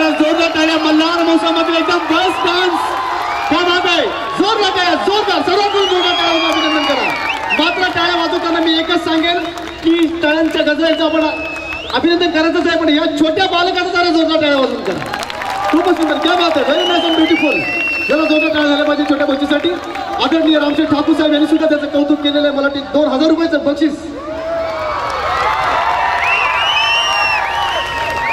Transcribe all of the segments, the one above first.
करा जोरदार टाळ्या मल्हार मौसमातील एकदम बेस्ट डान्स. क्या बात आहे. जोर लगाया जोरदार सर्वांकडून जोरदार टाळ्या अभिनंदन करा. मात्र टाळ्या वाजवताना मी एकच सांगेन की टाळ्यांच्या गजराचं आपण अभिनंदन करायचंच आहे पण या छोट्या बालकाचा जरा जोरदार टाळ्या वाजवून करा. खूपच सुंदर. क्या बात आहे. Very nice and beautiful. जरा जोरदार टाळ्या झाल्या पाहिजे छोट्या बच्चीसाठी. आदरणीय रामशेठ ठाकूर साहेब यांनी सुद्धा त्याचं कौतुक केलेलं आहे. मला 2000 रुपयाचं बक्षीस.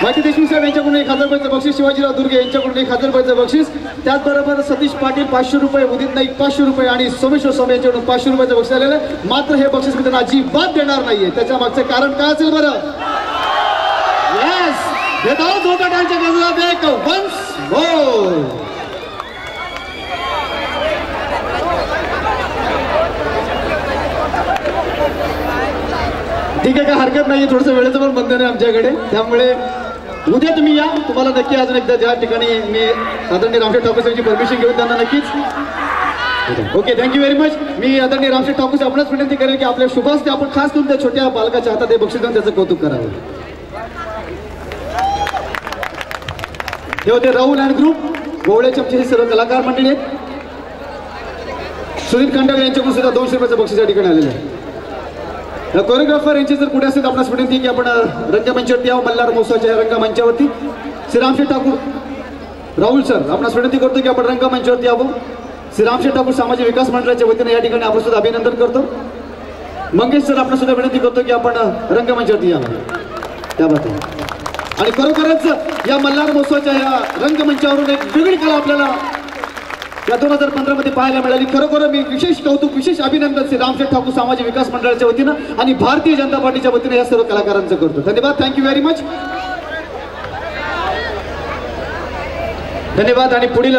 माहिती देशमुख साहेब यांच्याकडून 1000 रुपयाचं बक्षीस. शिवाजीराव दुर्गे यांच्याकडून 1000 रुपयाचं बक्षीस. त्याचबरोबर सतीश पाटील 500 रुपये, उदित नाईक 500 रुपये आणि सोमेश्वर स्वामी यांच्याकडून 500 रुपयाचं बक्षीस आलेलं आहे. मात्र हे बक्षीस मी त्यांना अजिबात देणार नाहीये. त्याच्या मागचं कारण काय असेल बरं? येस, घेत आहोत जोरदार टाळ्यांच्या गजरात एक वन्स मोर. ठीक आहे, काय हरकत नाही. थोडंसं वेळेचं पण बंधन आहे आमच्याकडे, त्यामुळे उद्या तुम्ही या. तुम्हाला नक्की अजून एकदा ज्या ठिकाणी मी आदरणीय रामशेठ ठाकूर साहेबांची परमिशन घेऊन त्यांना नक्कीच. Okay, thank you very much. मी आदरणीय रामशेठ ठाकूर साहेब आपणच विनंती करेल की आपल्या शुभास्ते आपण खास करून त्या छोट्या बालकाच्या हातात हे बक्षीस देऊन त्याचं कौतुक करावं. हे होते राहुल अँड ग्रुप गोवळ्याचे आमचे हे सर्व कलाकार मंडळी आहेत. सुनील खंडागळे यांच्याकडून सुद्धा 200 रुपयाचं बक्षीस या ठिकाणी आलेलं आहे. कोरिओग्राफर यांची जर कुठे असेल आपणास विनंती की आपण रंगमंचावरती यावं. मल्हार महोत्सवाच्या रंगमंचावरती श्री रामशेठ ठाकूर राहुल सर आपणास विनंती करतो की आपण रंगमंचावरती यावं. श्री रामशेठ ठाकूर सामाजिक विकास मंडळाच्या वतीने या ठिकाणी आपण सुद्धा अभिनंदन करतो. मंगेश सर आपणास सुद्धा विनंती करतो की आपण रंगमंचावरती यावं. त्याबद्दल आणि खरोखरच या मल्हार महोत्सवाच्या या रंगमंचावरून एक वेगळी कला आपल्याला या 2015 मध्ये पाहायला मिळाली. खरोखर मी विशेष कौतुक विशेष अभिनंदन श्री रामशेठ ठाकूर सामाजिक विकास मंडळाच्या वतीनं आणि भारतीय जनता पार्टीच्या वतीनं या सर्व कलाकारांचं करतो. धन्यवाद. Thank you very much. धन्यवाद. आणि पुढील